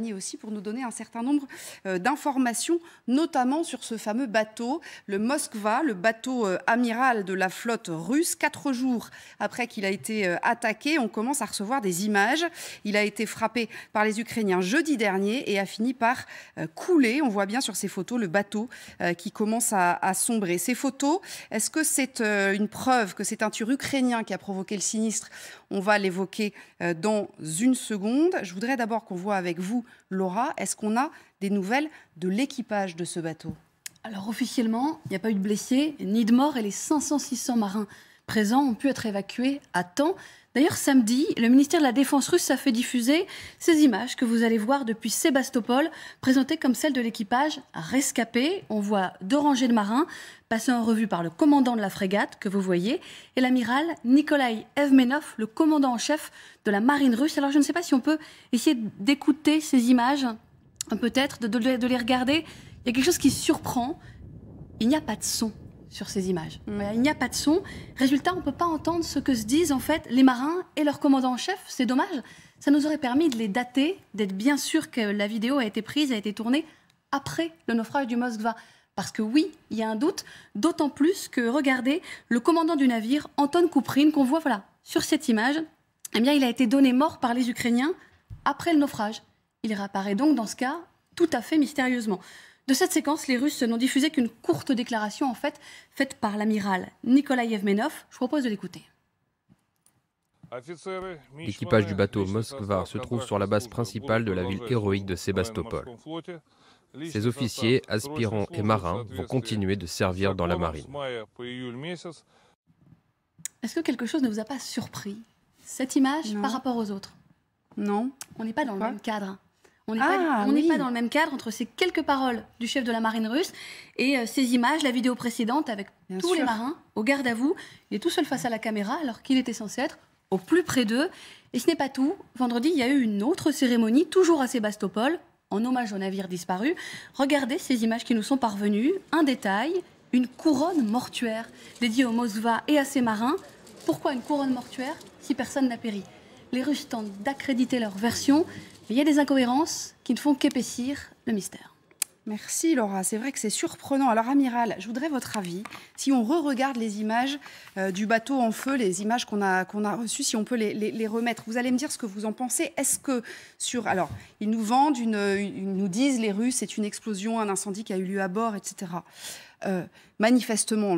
accompagné aussi pour nous donner un certain nombre d'informations, notamment sur ce fameux bateau, le Moskva, le bateau amiral de la flotte russe. 4 jours après qu'il a été attaqué, on commence à recevoir des images. Il a été frappé par les Ukrainiens jeudi dernier et a fini par couler. On voit bien sur ces photos le bateau qui commence à sombrer. Ces photos, est-ce que c'est une preuve que c'est un tir ukrainien qui a provoqué le sinistre? On va l'évoquer dans une seconde. Je voudrais d'abord qu'on voit avec vous, Laura, est-ce qu'on a des nouvelles de l'équipage de ce bateau? Alors officiellement, il n'y a pas eu de blessés ni de morts et les 500-600 marins présents ont pu être évacués à temps. D'ailleurs, samedi, le ministère de la Défense russe a fait diffuser ces images que vous allez voir depuis Sébastopol, présentées comme celles de l'équipage rescapé. On voit 2 rangées de marins passées en revue par le commandant de la frégate, que vous voyez, et l'amiral Nikolai Evmenov, le commandant en chef de la marine russe. Alors, je ne sais pas si on peut essayer d'écouter ces images, peut-être, de les regarder. Il y a quelque chose qui surprend. Il n'y a pas de son sur ces images. Il n'y a pas de son. Résultat, on ne peut pas entendre ce que se disent en fait les marins et leur commandant en chef. C'est dommage. Ça nous aurait permis de les dater, d'être bien sûr que la vidéo a été prise, a été tournée après le naufrage du Moskva. Parce que oui, il y a un doute, d'autant plus que, regardez, le commandant du navire, Anton Kuprin, qu'on voit voilà, sur cette image, eh bien, il a été donné mort par les Ukrainiens après le naufrage. Il réapparaît donc dans ce cas tout à fait mystérieusement. De cette séquence, les Russes n'ont diffusé qu'une courte déclaration en fait, faite par l'amiral Nikolai Evmenov. Je propose de l'écouter. L'équipage du bateau Moskva se trouve sur la base principale de la ville héroïque de Sébastopol. Ces officiers, aspirants et marins vont continuer de servir dans la marine. Est-ce que quelque chose ne vous a pas surpris, cette image, par rapport aux autres? Non. On n'est pas dans le même cadre. On n'est pas dans le même cadre entre ces quelques paroles du chef de la marine russe et ces images, la vidéo précédente avec tous les marins au garde à vous. Il est tout seul face à la caméra alors qu'il était censé être au plus près d'eux. Et ce n'est pas tout. Vendredi, il y a eu une autre cérémonie, toujours à Sébastopol, en hommage au navire disparu. Regardez ces images qui nous sont parvenues. Un détail, une couronne mortuaire dédiée au Moskva et à ses marins. Pourquoi une couronne mortuaire si personne n'a péri? Les Russes tentent d'accréditer leur version. Mais il y a des incohérences qui ne font qu'épaissir le mystère. Merci Laura, c'est vrai que c'est surprenant. Alors Amiral, je voudrais votre avis. Si on re-regarde les images du bateau en feu, les images qu'on a reçues, si on peut les remettre, vous allez me dire ce que vous en pensez. Est-ce que Alors, ils nous vendent, ils nous disent, les Russes, c'est une explosion, un incendie qui a eu lieu à bord, etc. Manifestement,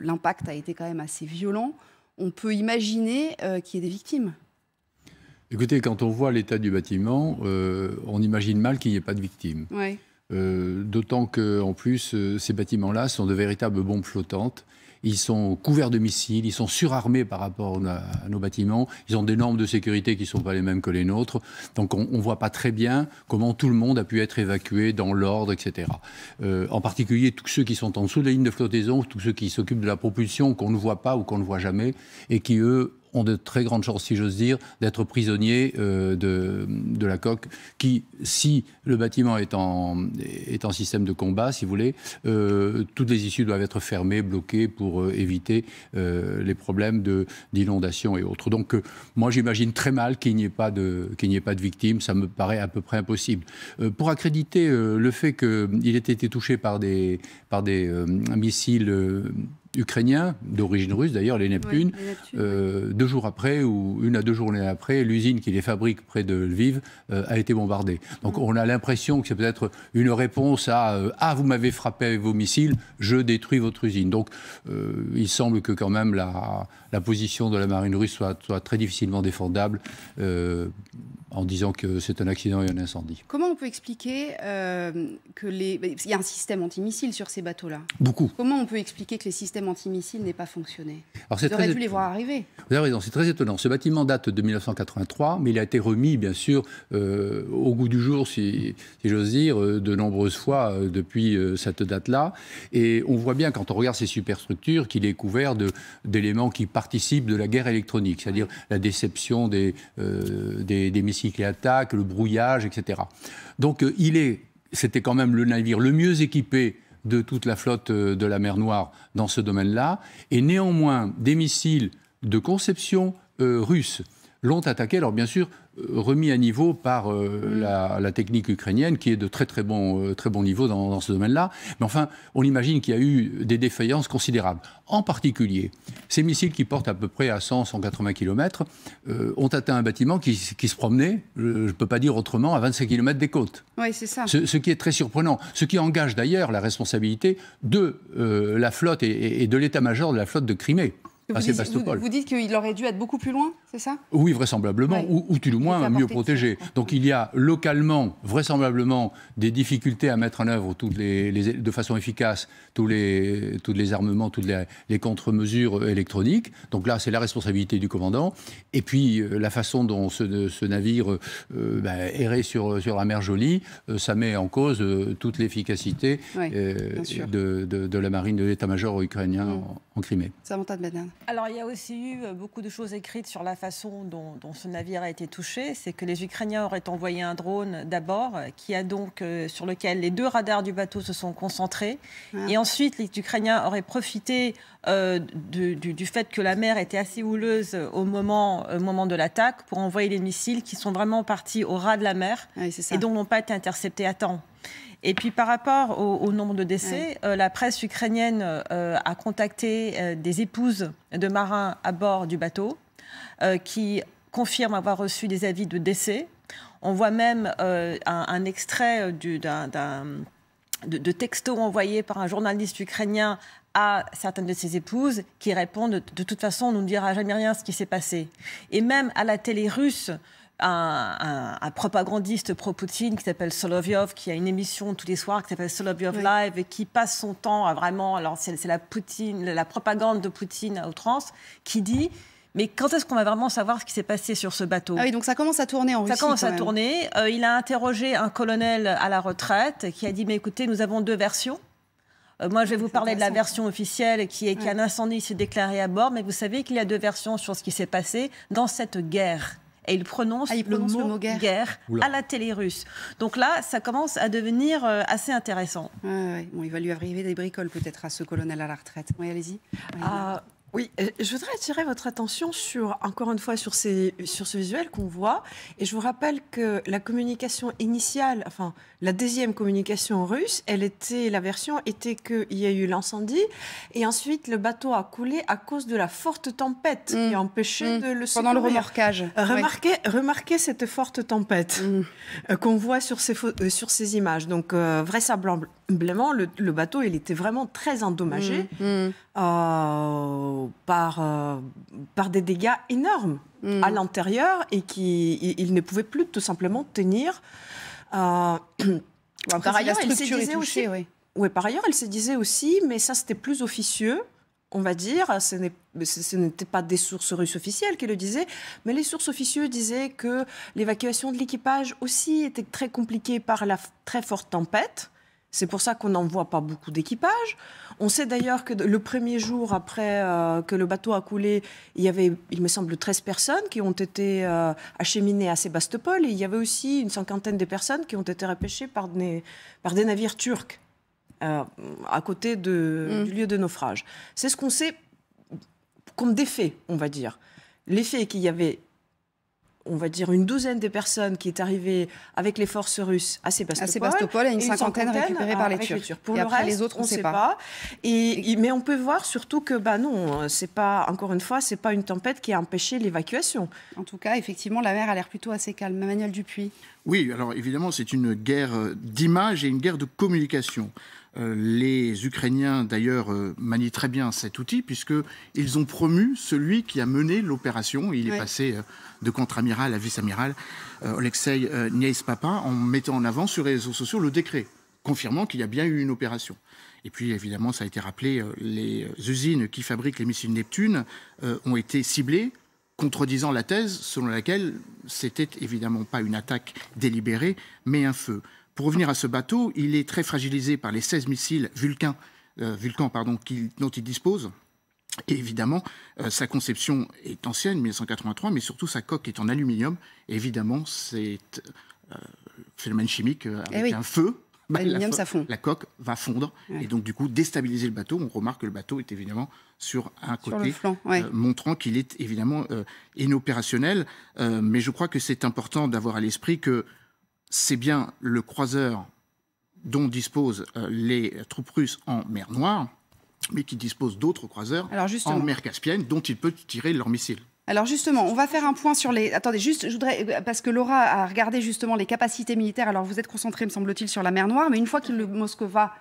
l'impact a été quand même assez violent. On peut imaginer qu'il y ait des victimes. Écoutez, quand on voit l'état du bâtiment, on imagine mal qu'il n'y ait pas de victimes. Ouais. D'autant qu'en plus, ces bâtiments-là sont de véritables bombes flottantes. Ils sont couverts de missiles, ils sont surarmés par rapport à nos bâtiments. Ils ont des normes de sécurité qui ne sont pas les mêmes que les nôtres. Donc on ne voit pas très bien comment tout le monde a pu être évacué dans l'ordre, etc. En particulier tous ceux qui sont en dessous de la ligne de flottaison, tous ceux qui s'occupent de la propulsion qu'on ne voit pas ou qu'on ne voit jamais et qui, eux, ont de très grandes chances, si j'ose dire, d'être prisonniers de la coque, qui, si le bâtiment est en système de combat, si vous voulez, toutes les issues doivent être fermées, bloquées pour éviter les problèmes d'inondation et autres. Donc, moi, j'imagine très mal qu'il n'y ait pas de victimes. Ça me paraît à peu près impossible. Pour accréditer le fait qu'il ait été touché par des missiles ukrainiens, d'origine russe d'ailleurs, les Neptunes, oui, les Neptunes. 2 jours après, ou 1 à 2 journées après, l'usine qui les fabrique près de Lviv a été bombardée. Donc on a l'impression que c'est peut-être une réponse à « Ah, vous m'avez frappé avec vos missiles, je détruis votre usine ». Donc il semble que quand même la position de la marine russe soit très difficilement défendable en disant que c'est un accident et un incendie. Comment on peut expliquer il y a un système antimissile sur ces bateaux-là? Beaucoup. Comment on peut expliquer que les systèmes antimissile n'ait pas fonctionné? Alors, vous auriez dû les voir arriver. Vous avez raison, c'est très étonnant. Ce bâtiment date de 1983, mais il a été remis, bien sûr, au goût du jour, si j'ose dire, de nombreuses fois depuis cette date-là. Et on voit bien, quand on regarde ces superstructures, qu'il est couvert d'éléments qui participent de la guerre électronique, c'est-à-dire la déception des missiles qui attaquent, le brouillage, etc. Donc, c'était quand même le navire le mieux équipé de toute la flotte de la mer Noire dans ce domaine-là. Et néanmoins, des missiles de conception russe l'ont attaqué. Alors bien sûr, remis à niveau par la technique ukrainienne, qui est de très bon niveau dans ce domaine-là. Mais enfin, on imagine qu'il y a eu des défaillances considérables. En particulier, ces missiles qui portent à peu près à 100-180 km ont atteint un bâtiment qui se promenait, je ne peux pas dire autrement, à 25 km des côtes. Oui, c'est ça. Ce qui est très surprenant. Ce qui engage d'ailleurs la responsabilité de la flotte et de l'état-major de la flotte de Crimée. Vous dites qu'il aurait dû être beaucoup plus loin, c'est ça? Oui, vraisemblablement, ou tout le moins mieux protégé. Donc il y a localement, vraisemblablement, des difficultés à mettre en œuvre de façon efficace tous les armements, toutes les contre-mesures électroniques. Donc là, c'est la responsabilité du commandant. Et puis, la façon dont ce navire errait sur la mer Jolie, ça met en cause toute l'efficacité de la marine, de l'état-major ukrainien en Crimée. Samantha de Bednane. Alors, il y a aussi eu beaucoup de choses écrites sur la façon dont ce navire a été touché. C'est que les Ukrainiens auraient envoyé un drone d'abord, sur lequel les 2 radars du bateau se sont concentrés. Ah. Et ensuite, les Ukrainiens auraient profité du fait que la mer était assez houleuse au moment de l'attaque pour envoyer les missiles qui sont vraiment partis au ras de la mer et donc n'ont pas été interceptés à temps. Et puis par rapport au nombre de décès, la presse ukrainienne a contacté des épouses de marins à bord du bateau qui confirment avoir reçu des avis de décès. On voit même un extrait de textos envoyés par un journaliste ukrainien à certaines de ses épouses qui répondent « de toute façon, on ne nous dira jamais rien ce qui s'est passé ». Et même à la télé russe, un propagandiste pro-Poutine qui s'appelle Solovyov, qui a une émission tous les soirs qui s'appelle Solovyov Live et qui passe son temps à vraiment... Alors c'est la propagande de Poutine à outrance, qui dit... Mais quand est-ce qu'on va vraiment savoir ce qui s'est passé sur ce bateau? Ah oui, donc ça commence à tourner en Russie. Ça commence à tourner. Il a interrogé un colonel à la retraite qui a dit « Mais écoutez, nous avons 2 versions. Moi, je vais vous parler de la version officielle qui est qu'un incendie s'est déclaré à bord, mais vous savez qu'il y a 2 versions sur ce qui s'est passé dans cette guerre. » Et il prononce le mot guerre à la télé russe. Donc là, ça commence à devenir assez intéressant. Bon, il va lui arriver des bricoles peut-être à ce colonel à la retraite. Oui, allez-y. Oui, je voudrais attirer votre attention encore une fois sur ce visuel qu'on voit. Et je vous rappelle que la communication initiale, enfin la deuxième communication russe, la version était qu'il y a eu l'incendie et ensuite le bateau a coulé à cause de la forte tempête qui a empêché de le secourir. Pendant le remorquage. Remarquez cette forte tempête qu'on voit sur ces images. Donc vraisemblablement, le bateau, il était vraiment très endommagé. Par des dégâts énormes à l'intérieur et il ne pouvait plus tout simplement tenir. Par ailleurs, elle se disait aussi, par ailleurs, elle se disait aussi, mais ça c'était plus officieux, on va dire, ce n'était pas des sources russes officielles qui le disaient, mais les sources officieuses disaient que l'évacuation de l'équipage aussi était très compliquée par la très forte tempête. C'est pour ça qu'on n'envoie pas beaucoup d'équipage. On sait d'ailleurs que le premier jour après que le bateau a coulé, il y avait, il me semble, 13 personnes qui ont été acheminées à Sébastopol. Et il y avait aussi une 50aine de personnes qui ont été repêchées par des navires turcs à côté du lieu de naufrage. C'est ce qu'on sait comme des faits, on va dire. Les faits qu'il y avait, on va dire, une douzaine de personnes qui est arrivée avec les forces russes à Sébastopol et une cinquantaine récupérées par les Turcs. Pour le reste, les autres, on ne sait pas. Mais on peut voir surtout que, non, c'est pas, encore une fois, c'est pas une tempête qui a empêché l'évacuation. En tout cas, effectivement, la mer a l'air plutôt assez calme. Emmanuel Dupuis. Oui, alors évidemment, c'est une guerre d'image et une guerre de communication. Les Ukrainiens, d'ailleurs, manient très bien cet outil, puisqu'ils ont promu celui qui a mené l'opération. Il est passé de contre-amiral à vice-amiral, Oleksiy Niaïs-Papa, en mettant en avant sur les réseaux sociaux le décret, confirmant qu'il y a bien eu une opération. Et puis, évidemment, ça a été rappelé, les usines qui fabriquent les missiles Neptune ont été ciblées, contredisant la thèse selon laquelle c'était évidemment pas une attaque délibérée, mais un feu. Pour revenir à ce bateau, il est très fragilisé par les 16 missiles Vulcan dont il dispose. Et évidemment, sa conception est ancienne, 1983, mais surtout sa coque est en aluminium. Et évidemment, c'est phénomène chimique avec un feu. l'aluminium, ça fond. La coque va fondre et donc du coup déstabiliser le bateau. On remarque que le bateau est évidemment sur un côté, sur le flanc, montrant qu'il est évidemment inopérationnel. Mais je crois que c'est important d'avoir à l'esprit que c'est bien le croiseur dont disposent les troupes russes en mer Noire, mais qui disposent d'autres croiseurs en mer Caspienne dont ils peuvent tirer leurs missiles. Alors justement, on va faire un point sur les... Attendez, juste, je voudrais... Parce que Laura a regardé justement les capacités militaires. Alors vous êtes concentré, me semble-t-il, sur la mer Noire, mais une fois que le Moskva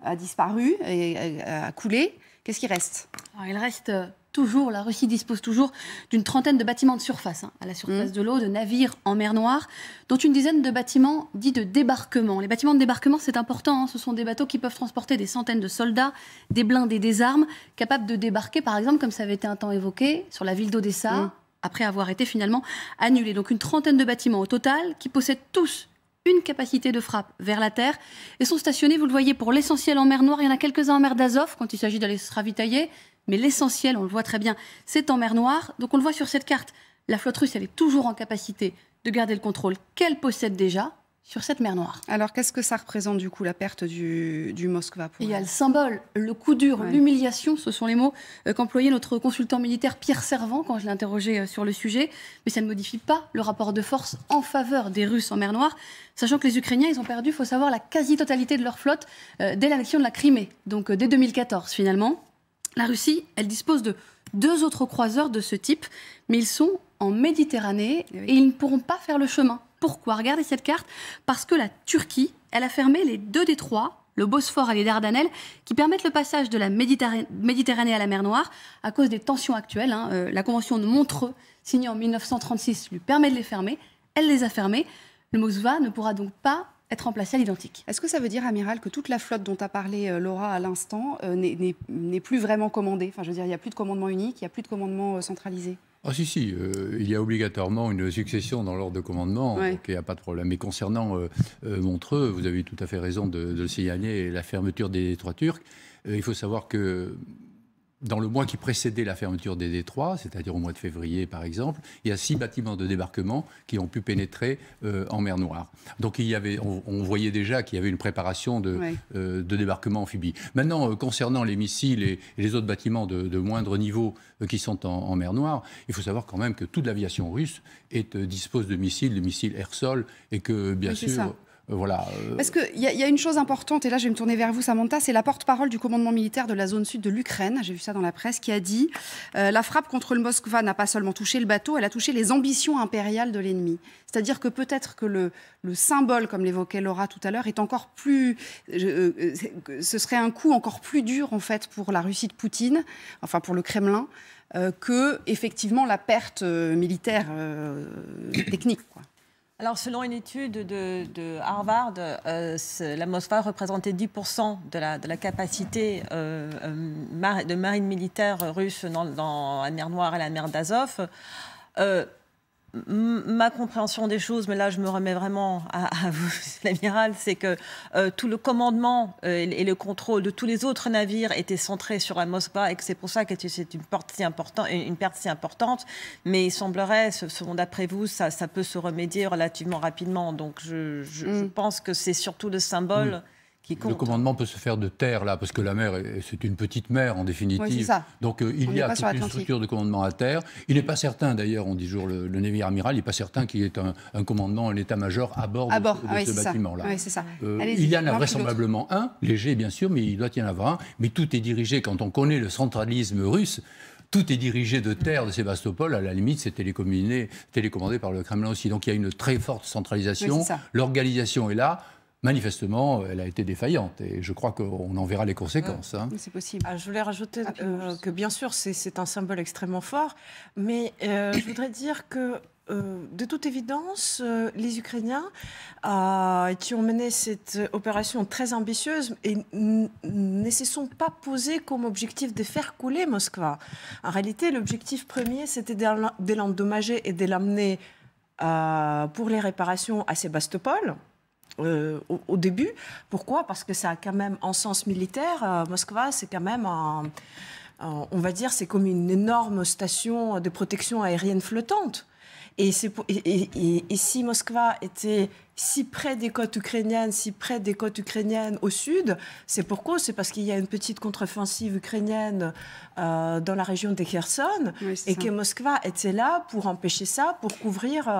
a disparu et a coulé, qu'est-ce qui reste? Alors, il reste toujours, la Russie dispose toujours d'une trentaine de bâtiments de surface, à la surface de l'eau, de navires en mer Noire, dont une dizaine de bâtiments dits de débarquement. Les bâtiments de débarquement, c'est important, ce sont des bateaux qui peuvent transporter des centaines de soldats, des blindés, des armes, capables de débarquer, par exemple, comme ça avait été un temps évoqué, sur la ville d'Odessa, après avoir été finalement annulés. Donc une trentaine de bâtiments au total, qui possèdent tous une capacité de frappe vers la terre, et sont stationnés, vous le voyez, pour l'essentiel en mer Noire. Il y en a quelques-uns en mer d'Azov, quand il s'agit d'aller se ravitailler, mais l'essentiel, on le voit très bien, c'est en mer Noire. Donc on le voit sur cette carte, la flotte russe, elle est toujours en capacité de garder le contrôle qu'elle possède déjà sur cette mer Noire. Alors qu'est-ce que ça représente du coup, la perte du Moskva pour Il y a le symbole, le coup dur, l'humiliation, ce sont les mots qu'employait notre consultant militaire Pierre Servant quand je l'ai interrogé sur le sujet, mais ça ne modifie pas le rapport de force en faveur des Russes en mer Noire, sachant que les Ukrainiens, ils ont perdu, il faut savoir, la quasi-totalité de leur flotte dès l'annexion de la Crimée, donc dès 2014 finalement. La Russie, elle dispose de 2 autres croiseurs de ce type, mais ils sont en Méditerranée et ils ne pourront pas faire le chemin. Pourquoi? Regardez cette carte. Parce que la Turquie, elle a fermé les 2 détroits, le Bosphore et les Dardanelles, qui permettent le passage de la Méditerranée à la mer Noire à cause des tensions actuelles. La convention de Montreux, signée en 1936, lui permet de les fermer. Elle les a fermés. Le Moskva ne pourra donc pas être remplacé à l'identique. Est-ce que ça veut dire, amiral, que toute la flotte dont a parlé Laura à l'instant n'est plus vraiment commandée? Enfin, je veux dire, il n'y a plus de commandement unique, il n'y a plus de commandement centralisé. Ah si, il y a obligatoirement une succession dans l'ordre de commandement, donc il n'y a pas de problème. Mais concernant Montreux, vous avez tout à fait raison de le signaler, la fermeture des détroits turcs. Il faut savoir que dans le mois qui précédait la fermeture des détroits, c'est-à-dire au mois de février par exemple, il y a 6 bâtiments de débarquement qui ont pu pénétrer en mer Noire. Donc on voyait déjà qu'il y avait une préparation de débarquement amphibie. Maintenant, concernant les missiles et les autres bâtiments de moindre niveau qui sont en mer Noire, il faut savoir quand même que toute l'aviation russe dispose de missiles air-sol, et que bien sûr... Voilà. Parce qu'il y a une chose importante, et là je vais me tourner vers vous, Samantha, c'est la porte-parole du commandement militaire de la zone sud de l'Ukraine, j'ai vu ça dans la presse, qui a dit la frappe contre le Moskva n'a pas seulement touché le bateau, elle a touché les ambitions impériales de l'ennemi. C'est-à-dire que peut-être que le symbole, comme l'évoquait Laura tout à l'heure, est encore plus... ce serait un coup encore plus dur, en fait, pour la Russie de Poutine, enfin pour le Kremlin, que, effectivement, la perte militaire technique, quoi. Alors, selon une étude de Harvard, la Moskva représentait 10% de la capacité de marine militaire russe dans la mer Noire et la mer d'Azov. Ma compréhension des choses, mais là je me remets vraiment à vous, l'amiral, c'est que tout le commandement et le contrôle de tous les autres navires était centré sur la Moskva, et que c'est pour ça que c'est une perte si importante. Mais il semblerait, d'après vous, ça peut se remédier relativement rapidement. Donc je pense que c'est surtout le symbole qui compte. Le commandement peut se faire de terre, là, parce que la mer, c'est une petite mer, en définitive. Oui, c'est ça. Donc, il y a toute une structure de commandement à terre. Il n'est pas certain, d'ailleurs, on dit toujours le navire amiral, il n'est pas certain qu'il y ait un commandement, un état-major à bord de ce bâtiment-là. Oui, c'est ça. Il y en a vraisemblablement un, léger, bien sûr, mais il doit y en avoir un. Mais tout est dirigé, quand on connaît le centralisme russe, tout est dirigé de terre de Sébastopol. À la limite, c'est télécommandé par le Kremlin aussi. Donc, il y a une très forte centralisation. Oui, l'organisation est là. Manifestement, elle a été défaillante, et je crois qu'on en verra les conséquences. C'est possible. Je voulais rajouter que bien sûr, c'est un symbole extrêmement fort, mais je voudrais dire que de toute évidence, les Ukrainiens qui ont mené cette opération très ambitieuse et ne se sont pas posés comme objectif de faire couler Moskva. En réalité, l'objectif premier, c'était de l'endommager et de l'amener pour les réparations à Sébastopol. Au début. Pourquoi? Parce que ça a quand même un sens militaire. Moskva, c'est quand même, on va dire, c'est comme une énorme station de protection aérienne flottante. Et si Moskva était si près des côtes ukrainiennes, au sud, c'est pourquoi? C'est parce qu'il y a une petite contre-offensive ukrainienne dans la région de Kherson, et que Moskva était là pour empêcher ça, pour couvrir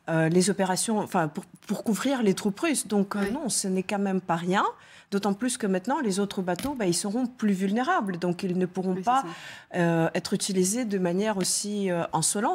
les opérations, enfin pour couvrir les troupes russes. Donc non, ce n'est quand même pas rien. D'autant plus que maintenant, les autres bateaux, ils seront plus vulnérables. Donc ils ne pourront pas être utilisés de manière aussi insolente.